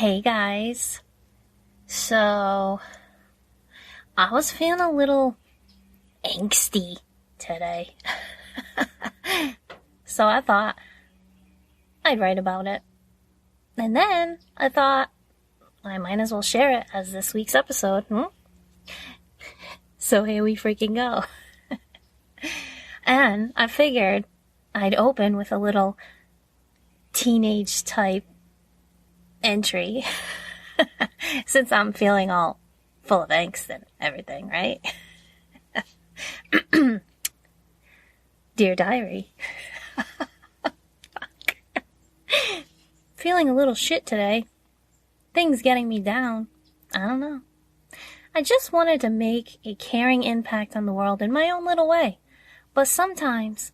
Hey guys. So, I was feeling a little angsty today. So I thought I'd write about it. And then I thought I might as well share it as this week's episode. So here we freaking go. And I figured I'd open with a little teenage type entry since I'm feeling all full of angst and everything, right? Dear Diary. Feeling a little shit today. Things getting me down. I don't know. I just wanted to make a caring impact on the world in my own little way. But sometimes,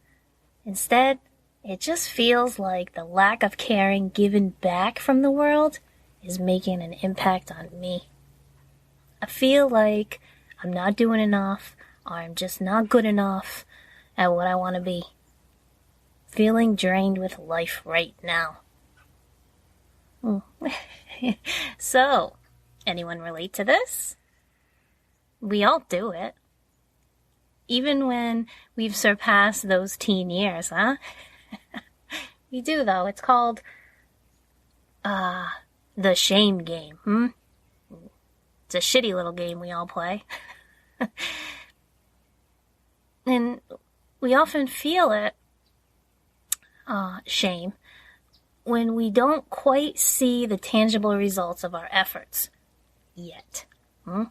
instead, it just feels like the lack of caring given back from the world is making an impact on me. I feel like I'm not doing enough, or I'm just not good enough at what I want to be. Feeling drained with life right now. So, anyone relate to this? We all do it. Even when we've surpassed those teen years, huh? We do, though. It's called, the shame game, It's a shitty little game we all play. And we often feel it, shame, when we don't quite see the tangible results of our efforts yet. The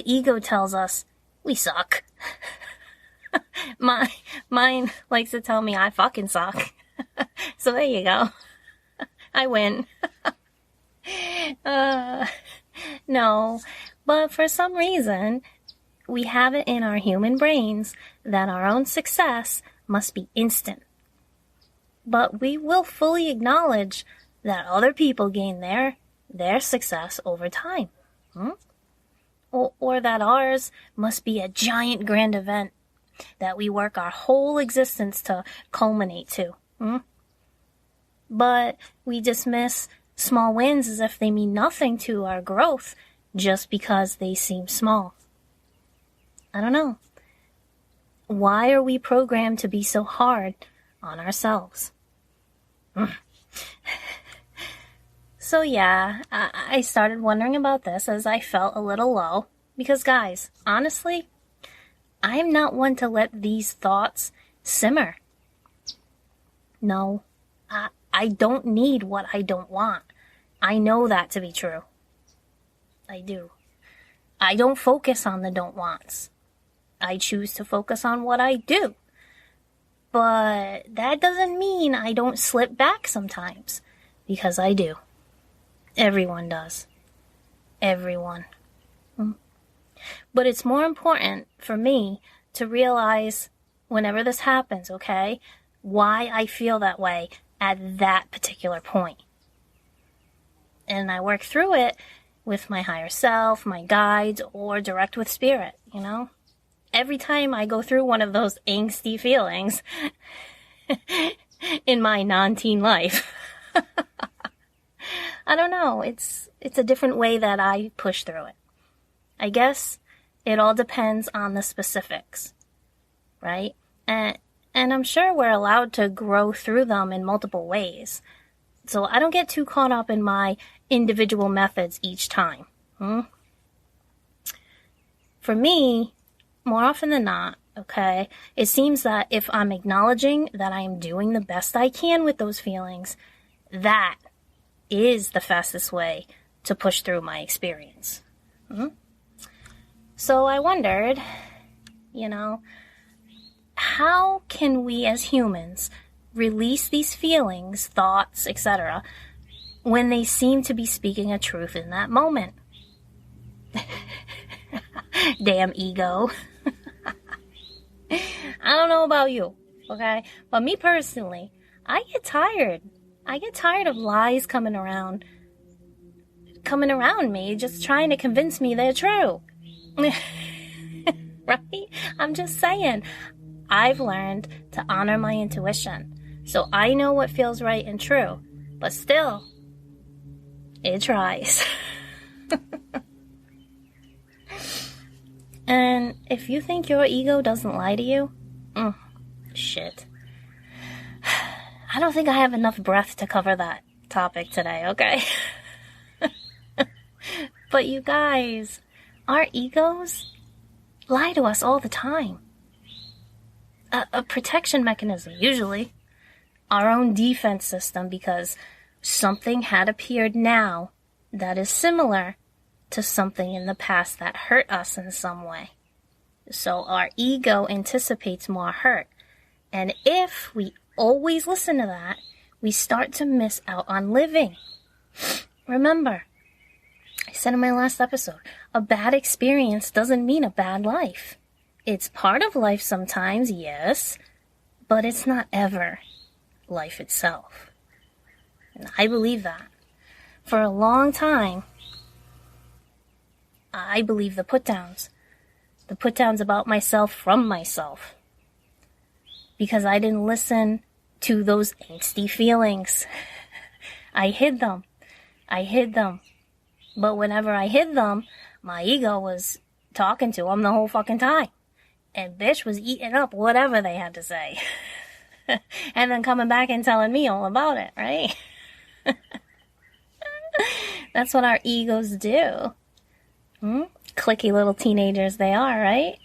ego tells us we suck. Mine likes to tell me I fucking suck. So there you go. I win. No, but for some reason, we have it in our human brains that our own success must be instant. But we will fully acknowledge that other people gain their success over time. Or that ours must be a giant grand event that we work our whole existence to culminate to. But we dismiss small wins as if they mean nothing to our growth just because they seem small. I don't know. Why are we programmed to be so hard on ourselves? So yeah, I started wondering about this as I felt a little low. Because guys, honestly, I'm not one to let these thoughts simmer. No, I don't need what I don't want. I know that to be true. I do. I don't focus on the don't wants. I choose to focus on what I do. But that doesn't mean I don't slip back sometimes. Because I do. Everyone does. Everyone. But it's more important for me to realize whenever this happens, okay, why I feel that way at that particular point. And I work through it with my higher self, my guides, or direct with spirit, Every time I go through one of those angsty feelings in my non-teen life, I don't know, it's a different way that I push through it. I guess it all depends on the specifics, right? And I'm sure we're allowed to grow through them in multiple ways. So I don't get too caught up in my individual methods each time. For me, more often than not, okay, it seems that if I'm acknowledging that I am doing the best I can with those feelings, that is the fastest way to push through my experience. So I wondered, how can we as humans release these feelings, thoughts, etc., when they seem to be speaking a truth in that moment? Damn ego. I don't know about you, okay? But me personally, I get tired. I get tired of lies coming around me, just trying to convince me they're true. Right? I'm just saying, I've learned to honor my intuition. So I know what feels right and true. But still, It tries. And if you think your ego doesn't lie to you, shit. I don't think I have enough breath to cover that topic today, okay? But you guys, our egos lie to us all the time. A protection mechanism, usually. Our own defense system, because something had appeared now that is similar to something in the past that hurt us in some way. So our ego anticipates more hurt. And if we always listen to that, we start to miss out on living. Remember, I said in my last episode, a bad experience doesn't mean a bad life. It's part of life sometimes, yes, but it's not ever life itself. And I believe that. For a long time, I believe the put-downs about myself from myself. Because I didn't listen to those angsty feelings. I hid them. But whenever I hid them, my ego was talking to them the whole fucking time. And bitch was eating up whatever they had to say. And then coming back and telling me all about it, right? That's what our egos do. Clicky little teenagers they are, right?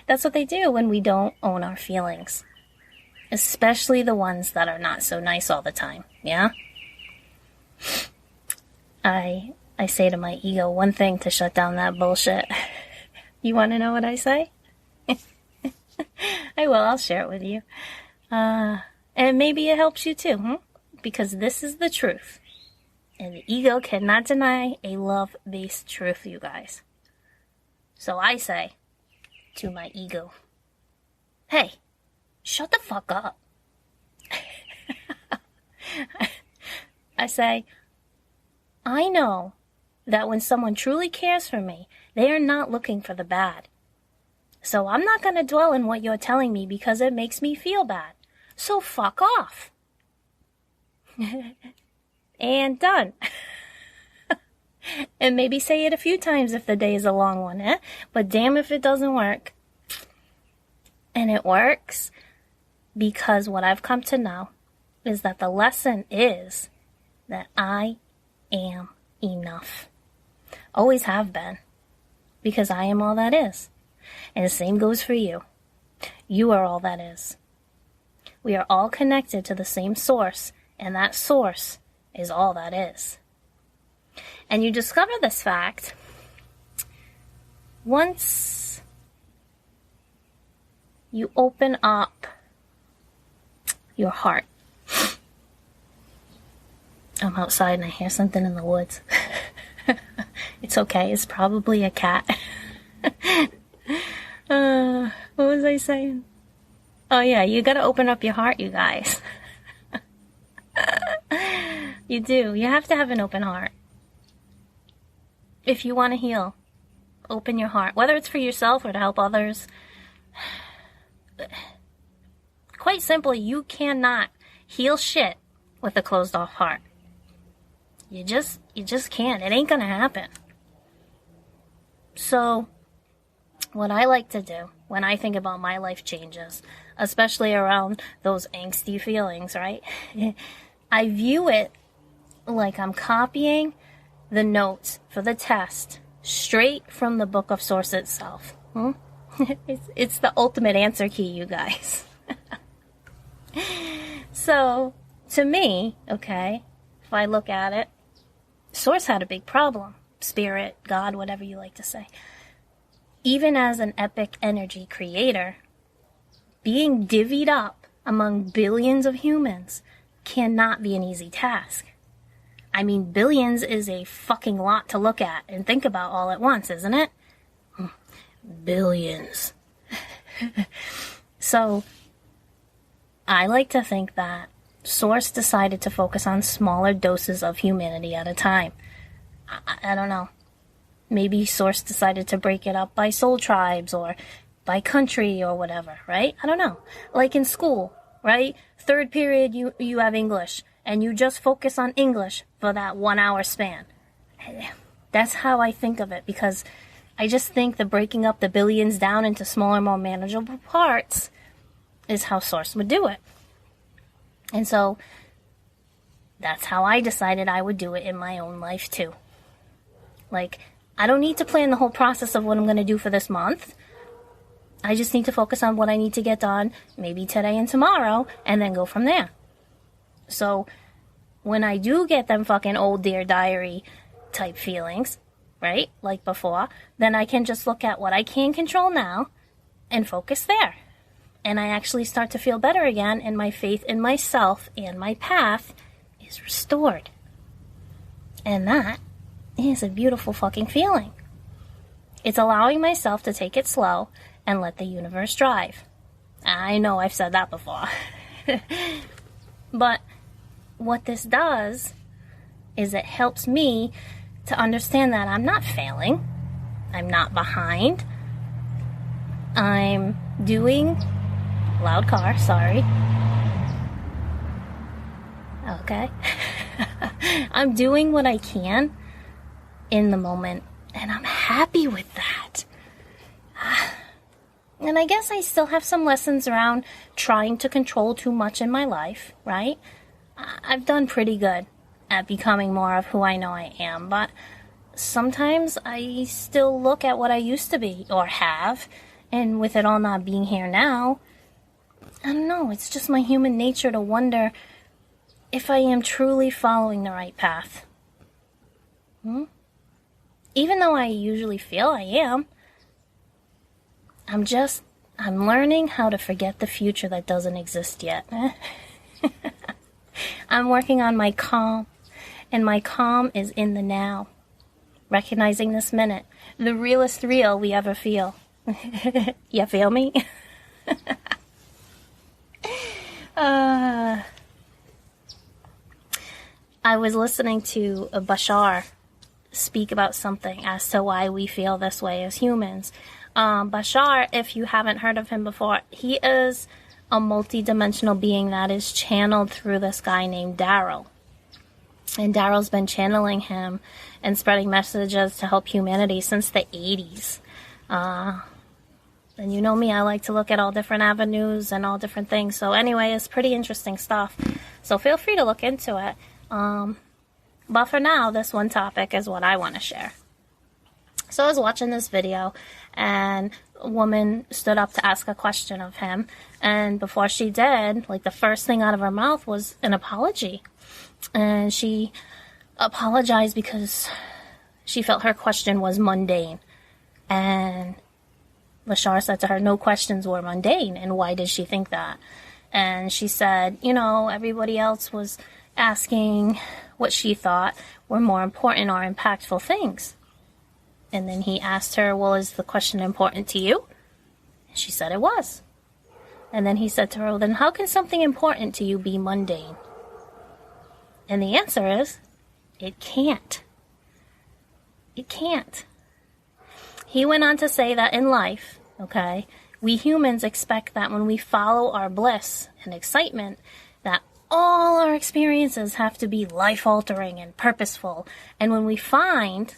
That's what they do when we don't own our feelings. Especially the ones that are not so nice all the time, yeah? I say to my ego one thing to shut down that bullshit. You want to know what I say? I will, I'll share it with you. And maybe it helps you too, Because this is the truth. And the ego cannot deny a love-based truth, you guys. So I say to my ego, hey, shut the fuck up. I say, I know that when someone truly cares for me, they are not looking for the bad. So I'm not going to dwell in what you're telling me because it makes me feel bad. So fuck off. And done. And maybe say it a few times if the day is a long one, eh? But damn if it doesn't work. And it works because what I've come to know is that the lesson is that I am enough. Always have been. Because I am all that is. And the same goes for you. You are all that is. We are all connected to the same source, and that source is all that is. And you discover this fact once you open up your heart. I'm outside and I hear something in the woods. It's okay, it's probably a cat. What was I saying? Oh yeah, you gotta open up your heart, you guys. You do. You have to have an open heart. If you want to heal, open your heart. Whether it's for yourself or to help others. Quite simply, you cannot heal shit with a closed off heart. You just can't. It ain't gonna happen. So, what I like to do when I think about my life changes, especially around those angsty feelings, right? I view it like I'm copying the notes for the test straight from the book of source itself. It's the ultimate answer key, you guys. So, to me, okay, if I look at it, source had a big problem. Spirit, God, whatever you like to say. Even as an epic energy creator, being divvied up among billions of humans cannot be an easy task. I mean, billions is a fucking lot to look at and think about all at once, isn't it? Billions. So, I like to think that Source decided to focus on smaller doses of humanity at a time. I don't know. Maybe Source decided to break it up by soul tribes or by country or whatever, right? I don't know. Like in school, right? Third period, you have English. and you just focus on English for that 1 hour span. That's how I think of it, because I just think the breaking up the billions down into smaller, more manageable parts is how Source would do it. And so that's how I decided I would do it in my own life too. Like, I don't need to plan the whole process of what I'm going to do for this month. I just need to focus on what I need to get done, maybe today and tomorrow, and then go from there. So when I do get them fucking old Dear Diary type feelings, right, like before, then I can just look at what I can control now and focus there. And I actually start to feel better again, and my faith in myself and my path is restored. And that is a beautiful fucking feeling. It's allowing myself to take it slow and let the universe drive. I know I've said that before. But what this does is it helps me to understand that I'm not failing. I'm not behind. I'm doing... Loud car, sorry. Okay. I'm doing what I can in the moment, and I'm happy with that. And I guess I still have some lessons around trying to control too much in my life, right? I've done pretty good at becoming more of who I know I am, but sometimes I still look at what I used to be or have, and with it all not being here now, I don't know, it's just my human nature to wonder if I am truly following the right path. Even though I usually feel I am, I'm learning how to forget the future that doesn't exist yet. I'm working on my calm, and my calm is in the now. Recognizing this minute, the realest real we ever feel. You feel me? I was listening to Bashar speak about something as to why we feel this way as humans. Bashar, if you haven't heard of him before, he is a multi-dimensional being that is channeled through this guy named Daryl. And Daryl's been channeling him and spreading messages to help humanity since the 80s. And you know me, I like to look at all different avenues and all different things. So anyway, it's pretty interesting stuff. So feel free to look into it. But for now, this one topic is what I want to share. So I was watching this video, and a woman stood up to ask a question of him. And before she did, like, the first thing out of her mouth was an apology. And she apologized because she felt her question was mundane. And Bashar said to her, no questions were mundane. And why did she think that? And she said, you know, everybody else was asking what she thought were more important or impactful things. And then he asked her, well, is the question important to you? And she said it was. And then he said to her, well, then how can something important to you be mundane? And the answer is, it can't. It can't. He went on to say that in life, okay, we humans expect that when we follow our bliss and excitement, that all our experiences have to be life-altering and purposeful. And when we find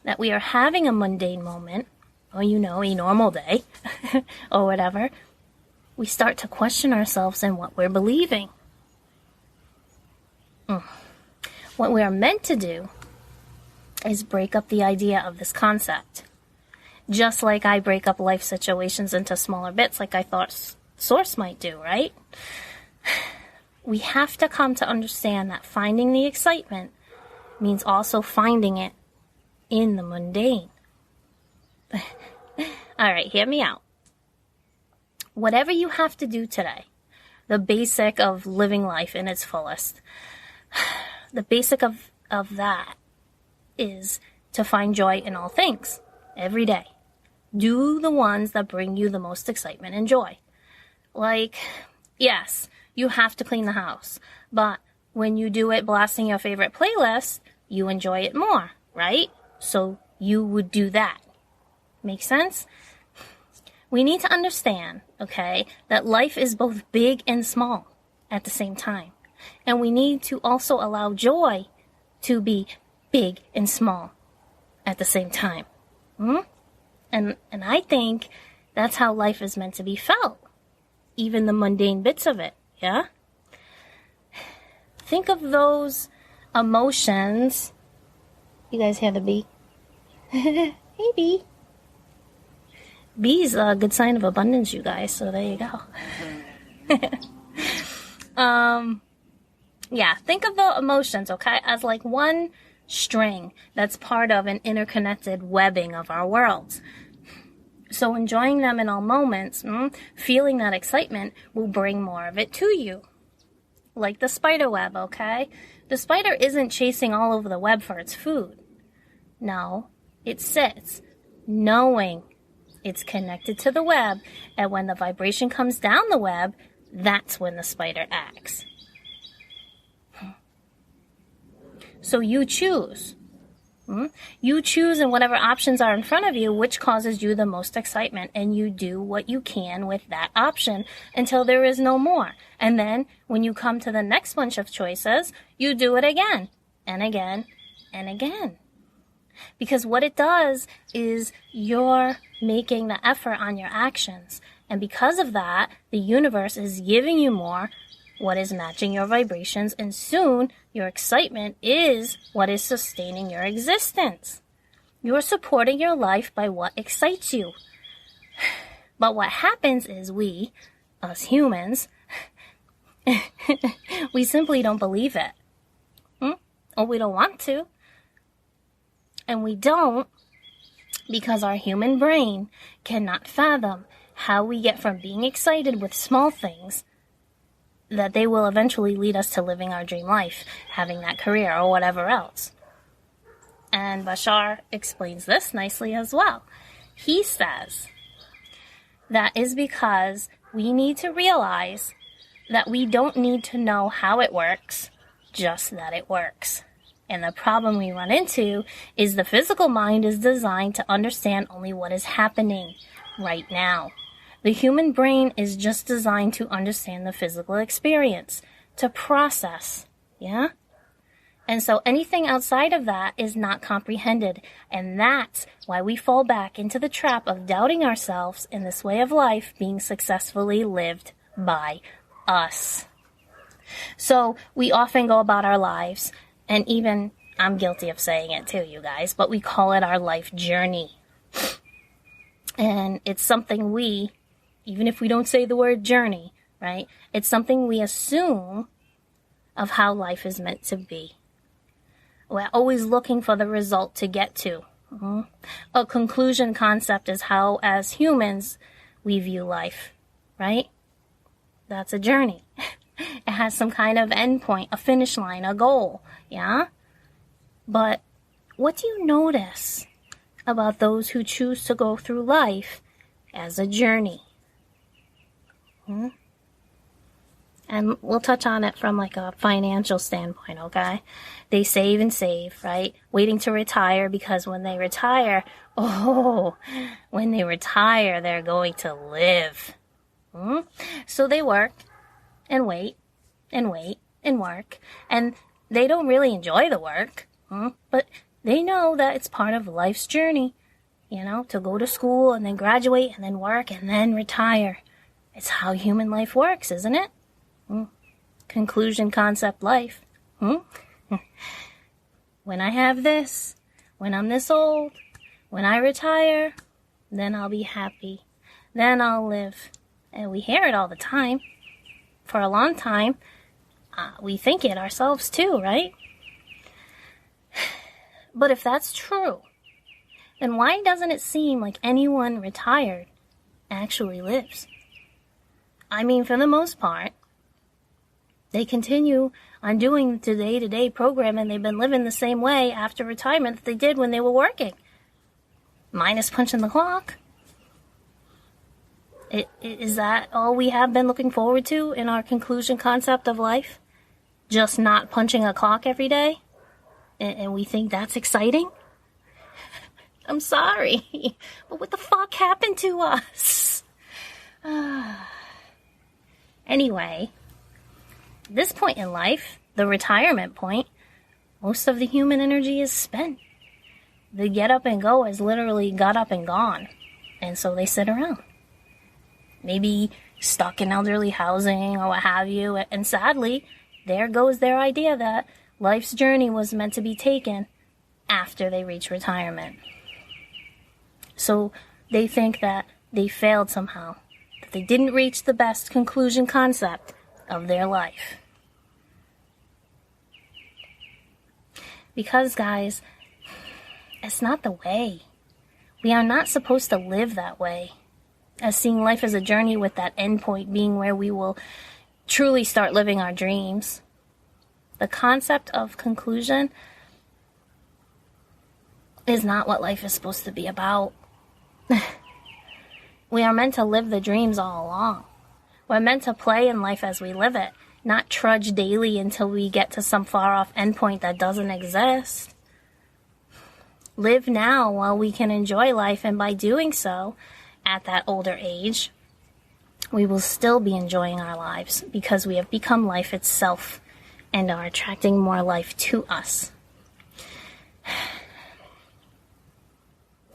that we are having a mundane moment, or, you know, a normal day, or whatever, we start to question ourselves and what we're believing. What we are meant to do is break up the idea of this concept. Just like I break up life situations into smaller bits like I thought Source might do, right? We have to come to understand that finding the excitement means also finding it in the mundane. All right, hear me out. Whatever you have to do today, the basic of living life in its fullest, the basic of that is to find joy in all things, every day. Do the ones that bring you the most excitement and joy. Like, yes, you have to clean the house, but when you do it blasting your favorite playlist, you enjoy it more, right? So you would do that. Make sense? We need to understand, okay, that life is both big and small at the same time. And we need to also allow joy to be big and small at the same time. And I think that's how life is meant to be felt. Even the mundane bits of it, yeah? Think of those emotions. You guys hear the bee? Hey, bee. Bee's a good sign of abundance, you guys, so there you go. Yeah, think of the emotions, okay, as like one string that's part of an interconnected webbing of our worlds. So enjoying them in all moments, feeling that excitement will bring more of it to you. Like the spider web, okay? The spider isn't chasing all over the web for its food. No, it sits, knowing it's connected to the web, and when the vibration comes down the web, that's when the spider acts. So you choose. You choose in whatever options are in front of you, which causes you the most excitement, and you do what you can with that option until there is no more. And then when you come to the next bunch of choices, you do it again and again and again. Because what it does is you're making the effort on your actions. And because of that, the universe is giving you more, what is matching your vibrations, and soon your excitement is what is sustaining your existence. You're supporting your life by what excites you. But what happens is we, us humans, we simply don't believe it. Or we don't want to. And we don't because our human brain cannot fathom how we get from being excited with small things that they will eventually lead us to living our dream life, having that career, or whatever else. And Bashar explains this nicely as well. He says that is because we need to realize that we don't need to know how it works, just that it works. And the problem we run into is the physical mind is designed to understand only what is happening right now. The human brain is just designed to understand the physical experience, to process, yeah? And so anything outside of that is not comprehended, and that's why we fall back into the trap of doubting ourselves in this way of life being successfully lived by us. So we often go about our lives, and even I'm guilty of saying it too, you guys, but we call it our life journey. And it's something we, even if we don't say the word journey, right? It's something we assume of how life is meant to be. We're always looking for the result to get to. A conclusion concept is how, as humans, we view life, right? That's a journey. It has some kind of endpoint, a finish line, a goal, yeah? But what do you notice about those who choose to go through life as a journey? And we'll touch on it from like a financial standpoint, okay? They save and save, right? Waiting to retire because when they retire, they're going to live. So they work and wait and wait and work. And they don't really enjoy the work, but they know that it's part of life's journey, you know, to go to school and then graduate and then work and then retire. It's how human life works, isn't it? Conclusion concept life. When I have this, when I'm this old, when I retire, then I'll be happy. Then I'll live. And we hear it all the time. For a long time, we think it ourselves too, right? But if that's true, then why doesn't it seem like anyone retired actually lives? I mean, for the most part, they continue on doing the day-to-day program, and they've been living the same way after retirement that they did when they were working. Minus punching the clock. Is that all we have been looking forward to in our conclusion concept of life? Just not punching a clock every day? And we think that's exciting? I'm sorry, but what the fuck happened to us? Anyway, This point in life, the retirement point, most of the human energy is spent. The get up and go is literally got up and gone. And so they sit around. Maybe stuck in elderly housing or what have you. And sadly, there goes their idea that life's journey was meant to be taken after they reach retirement. So they think that they failed somehow, that they didn't reach the best conclusion concept of their life. Because, guys, it's not the way. We are not supposed to live that way, as seeing life as a journey with that end point being where we will truly start living our dreams. The concept of conclusion is not what life is supposed to be about. We are meant to live the dreams all along. We're meant to play in life as we live it, not trudge daily until we get to some far-off endpoint that doesn't exist. Live now while we can enjoy life, and by doing so, at that older age, we will still be enjoying our lives because we have become life itself and are attracting more life to us.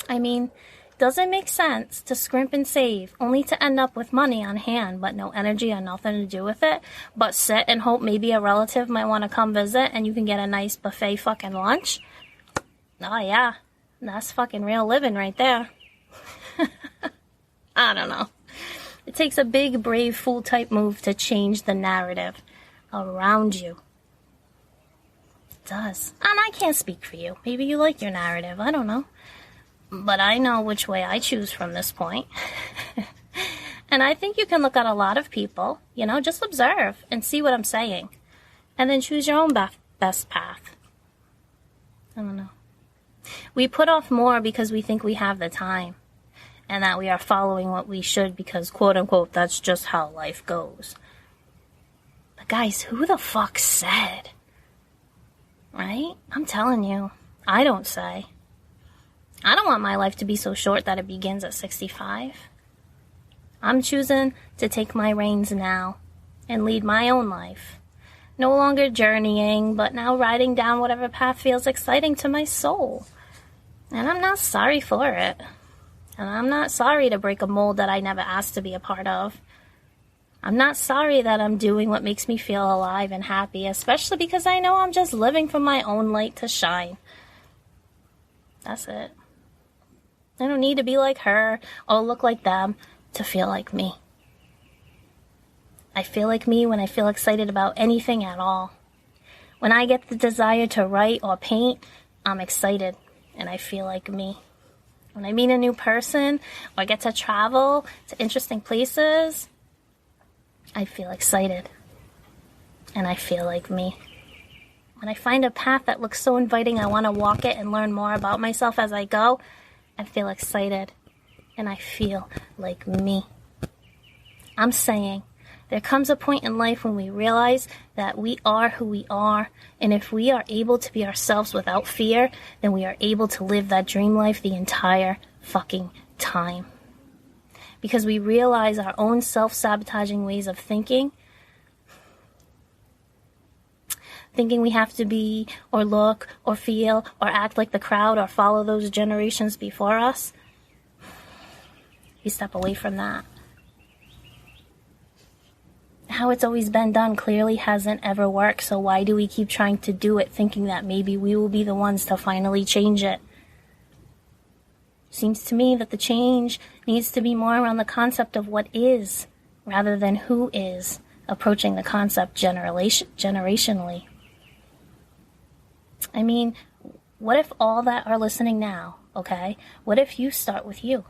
I mean, does it make sense to scrimp and save only to end up with money on hand but no energy or nothing to do with it, but sit and hope maybe a relative might want to come visit and you can get a nice buffet fucking lunch? Oh yeah, that's fucking real living right there. I don't know. It takes a big, brave fool type move to change the narrative around you. It does. And I can't speak for you. Maybe you like your narrative. I don't know. But I know which way I choose from this point. And I think you can look at a lot of people, just observe and see what I'm saying. And then choose your own best path. I don't know. We put off more because we think we have the time. And that we are following what we should because, quote unquote, that's just how life goes. But guys, who the fuck said? Right? I'm telling you, I don't say. I don't want my life to be so short that it begins at 65. I'm choosing to take my reins now and lead my own life. No longer journeying, but now riding down whatever path feels exciting to my soul. And I'm not sorry for it. And I'm not sorry to break a mold that I never asked to be a part of. I'm not sorry that I'm doing what makes me feel alive and happy, especially because I know I'm just living for my own light to shine. That's it. I don't need to be like her or look like them to feel like me. I feel like me when I feel excited about anything at all. When I get the desire to write or paint, I'm excited and I feel like me. When I meet a new person or get to travel to interesting places, I feel excited and I feel like me. When I find a path that looks so inviting I want to walk it and learn more about myself as I go, I feel excited and I feel like me. I'm saying there comes a point in life when we realize that we are who we are, and if we are able to be ourselves without fear, then we are able to live that dream life the entire fucking time. Because we realize our own self-sabotaging ways of thinking we have to be or look or feel or act like the crowd or follow those generations before us. We step away from that. How it's always been done clearly hasn't ever worked, so why do we keep trying to do it thinking that maybe we will be the ones to finally change it? Seems to me that the change needs to be more around the concept of what is, rather than who is, approaching the concept generationally. I mean, what if all that are listening now, okay? What if you start with you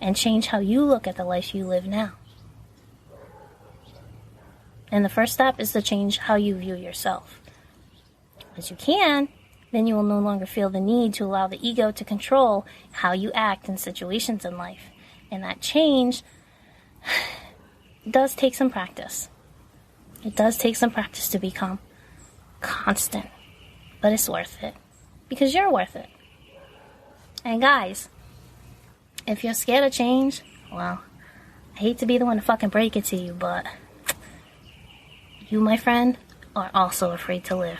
and change how you look at the life you live now? And the first step is to change how you view yourself. As you can, then you will no longer feel the need to allow the ego to control how you act in situations in life. And that change does take some practice. It does take some practice to become constant. But it's worth it. Because you're worth it. And guys, if you're scared of change, well, I hate to be the one to fucking break it to you, but you, my friend, are also afraid to live.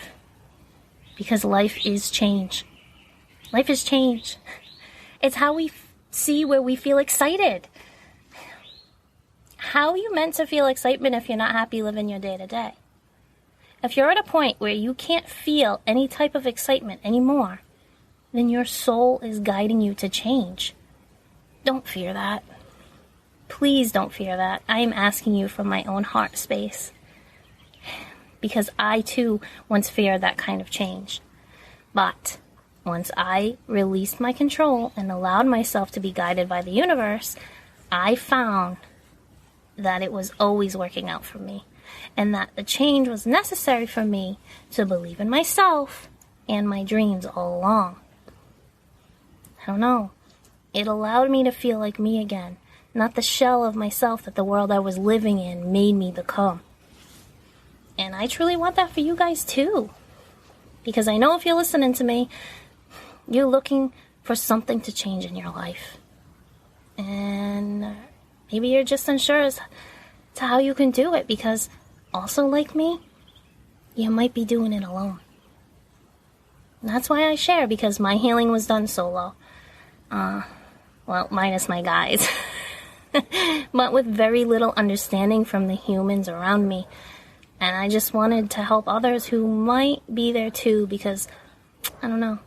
Because life is change. Life is change. It's how we see where we feel excited. How are you meant to feel excitement if you're not happy living your day to day? If you're at a point where you can't feel any type of excitement anymore, then your soul is guiding you to change. Don't fear that. Please don't fear that. I am asking you from my own heart space. Because I too once feared that kind of change. But once I released my control and allowed myself to be guided by the universe, I found that it was always working out for me. And that the change was necessary for me to believe in myself and my dreams all along. I don't know. It allowed me to feel like me again, not the shell of myself that the world I was living in made me become. And I truly want that for you guys too. Because I know if you're listening to me, you're looking for something to change in your life. And maybe you're just unsure as to how you can do it, because also like me, you might be doing it alone. And that's why I share, because my healing was done solo. Well, minus my guys. But with very little understanding from the humans around me. And I just wanted to help others who might be there too, because, I don't know,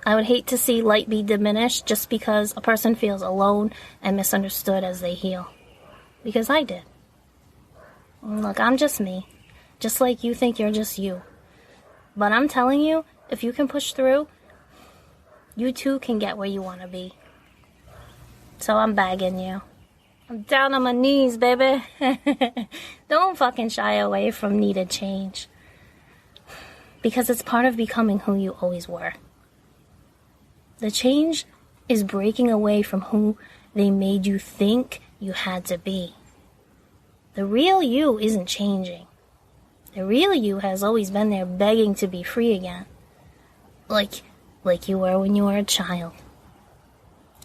I would hate to see light be diminished just because a person feels alone and misunderstood as they heal. Because I did. And look, I'm just me. Just like you think you're just you. But I'm telling you, if you can push through, you too can get where you want to be. So I'm begging you. I'm down on my knees, baby. Don't fucking shy away from needed change. Because it's part of becoming who you always were. The change is breaking away from who they made you think you had to be. The real you isn't changing. The real you has always been there begging to be free again. Like you were when you were a child.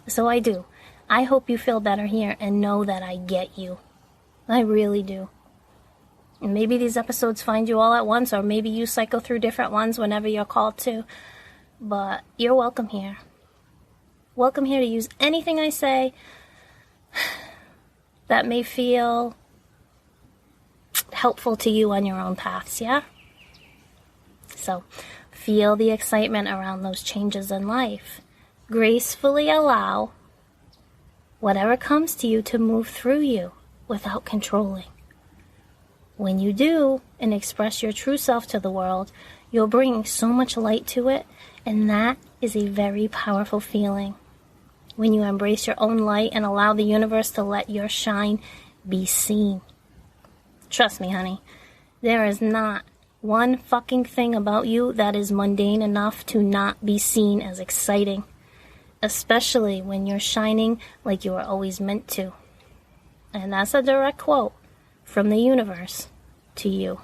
So I do. I hope you feel better here and know that I get you. I really do. And maybe these episodes find you all at once, or maybe you cycle through different ones whenever you're called to. But you're welcome here. Welcome here to use anything I say that may feel helpful to you on your own paths, yeah? So, feel the excitement around those changes in life. Gracefully allow whatever comes to you to move through you without controlling. When you do and express your true self to the world, you're bringing so much light to it, and that is a very powerful feeling. When you embrace your own light and allow the universe to let your shine be seen. Trust me, honey, there is not one fucking thing about you that is mundane enough to not be seen as exciting. Especially when you're shining like you were always meant to. And that's a direct quote from the universe to you.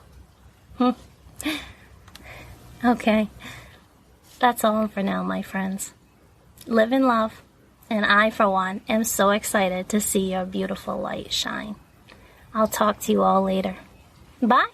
Okay. That's all for now, my friends. Live in love. And I, for one, am so excited to see your beautiful light shine. I'll talk to you all later. Bye.